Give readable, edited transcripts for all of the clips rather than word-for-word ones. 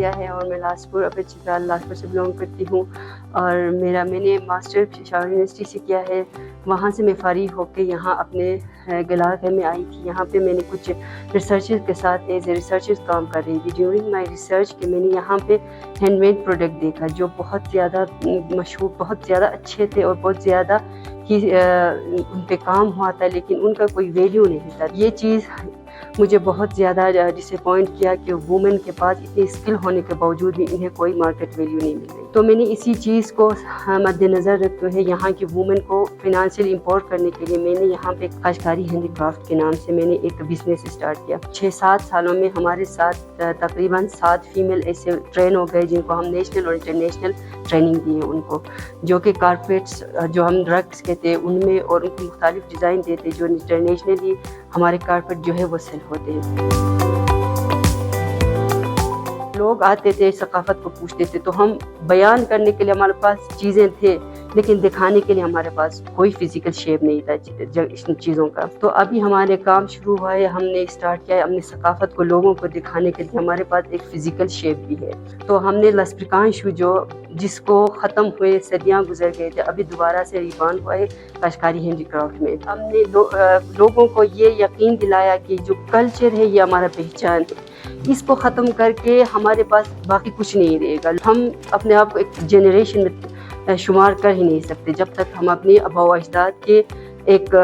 کیا ہے اور میں لاسپور اپنے چترال لاسپور سے بلانگ کرتی ہوں اور میں نے ماسٹر پشاور یونیورسٹی سے کیا ہے. وہاں سے میں فارغ ہو کے یہاں اپنے گلارگہ میں آئی تھی. یہاں پہ میں نے کچھ ریسرچز کے ساتھ ایز اے ریسرچر کام کر رہی تھی. ڈیورنگ مائی ریسرچ کہ میں نے یہاں پہ ہینڈ میڈ پروڈکٹ دیکھا جو بہت زیادہ مشہور، بہت زیادہ اچھے تھے اور بہت زیادہ ہی ان پہ کام ہوا تھا، لیکن ان کا کوئی ویلیو نہیں تھا. یہ چیز مجھے بہت زیادہ ڈس اپوائنٹ کیا کہ وومن کے پاس اتنی اسکل ہونے کے باوجود بھی انہیں کوئی مارکیٹ ویلیو نہیں مل رہی. تو میں نے اسی چیز کو مد نظر رکھتے ہوئے یہاں کی وومن کو فائنینشیل امپورٹ کرنے کے لیے میں نے یہاں پہ کاشتکاری ہینڈی کرافٹ کے نام سے میں نے ایک بزنس اسٹارٹ کیا. 6-7 سالوں میں ہمارے ساتھ تقریباً 7 فیمیل ایسے ٹرین ہو گئے جن کو ہم نیشنل اور انٹرنیشنل ٹریننگ دیے ان کو، جو کہ کارپیٹس جو ہم رگس کہتے ہیں ان میں، اور ان کو مختلف ڈیزائن دیتے جو انٹرنیشنلی ہمارے کارپیٹ جو ہے وہ سیل ہوتے ہیں. لوگ آتے تھے ثقافت کو پوچھتے تھے، تو ہم بیان کرنے کے لیے ہمارے پاس چیزیں تھے لیکن دکھانے کے لیے ہمارے پاس کوئی فزیکل شیپ نہیں تھا ان چیزوں کا. تو ابھی ہمارے کام شروع ہوا ہے، ہم نے اسٹارٹ کیا ہے اپنی ثقافت کو لوگوں کو دکھانے کے لیے. ہمارے پاس ایک فزیکل شیپ بھی ہے. تو ہم نے لسپرکانشو جو جس کو ختم ہوئے صدیاں گزر گئے تھے، ابھی دوبارہ سے ریبان ہوا ہے کاشتکاری ہینڈی کرافٹ میں. ہم نے لوگوں کو یہ یقین دلایا کہ جو کلچر ہے یہ ہمارا پہچان ہے، اس کو ختم کر کے ہمارے پاس باقی کچھ نہیں رہے گا. ہم اپنے آپ کو ایک جنریشن میں شمار کر ہی نہیں سکتے. جب تک ہم اپنے آباء و اجداد کے ایک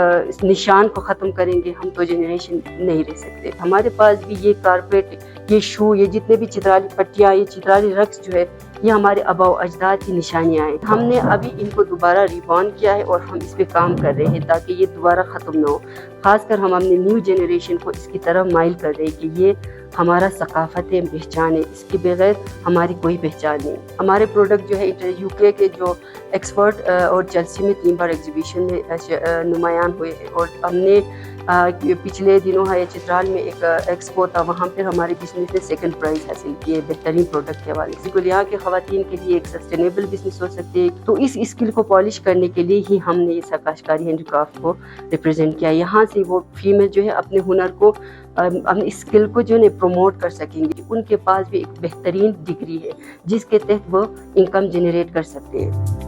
نشان کو ختم کریں گے ہم تو جنریشن نہیں رہ سکتے. ہمارے پاس بھی یہ کارپیٹ، یہ شو، یہ جتنے بھی چترالی پٹیاں، یہ چترالی رقص جو ہے یہ ہمارے آباء و اجداد کی نشانیاں ہیں. ہم نے ابھی ان کو دوبارہ ریبان کیا ہے اور ہم اس پہ کام کر رہے ہیں تاکہ یہ دوبارہ ختم نہ ہو. خاص کر ہم اپنی نیو جنریشن کو اس کی طرف مائل کر رہے ہیں کہ یہ ہمارا ثقافت ہے، پہچان ہے، اس کے بغیر ہماری کوئی پہچان نہیں. ہمارے پروڈکٹ جو ہے UK کے جو ایکسپرٹ اور چیلسی میں 3 بار ایگزیبیشن میں نمایاں ہوئے ہیں. اور ہم نے پچھلے دنوں ہے چترال میں ایک ایکسپو تھا، وہاں پہ ہمارے بزنس نے 2nd پرائز حاصل کی ہے بہترین پروڈکٹ کے حوالے سے. بالکل یہاں کے خواتین کے لیے ایک سسٹینیبل بزنس ہو سکتی ہے. تو اس اسکل کو پالش کرنے کے لیے ہی ہم نے یہ کاشتکاری ہینڈی کرافٹ کو ریپرزینٹ کیا. یہاں سے وہ فیمیل جو ہے اپنے ہنر کو، اپنی اسکل کو جو ہے پروموٹ کر سکیں گے. ان کے پاس بھی ایک بہترین ڈگری ہے جس کے تحت وہ انکم جنریٹ کر سکتے ہیں.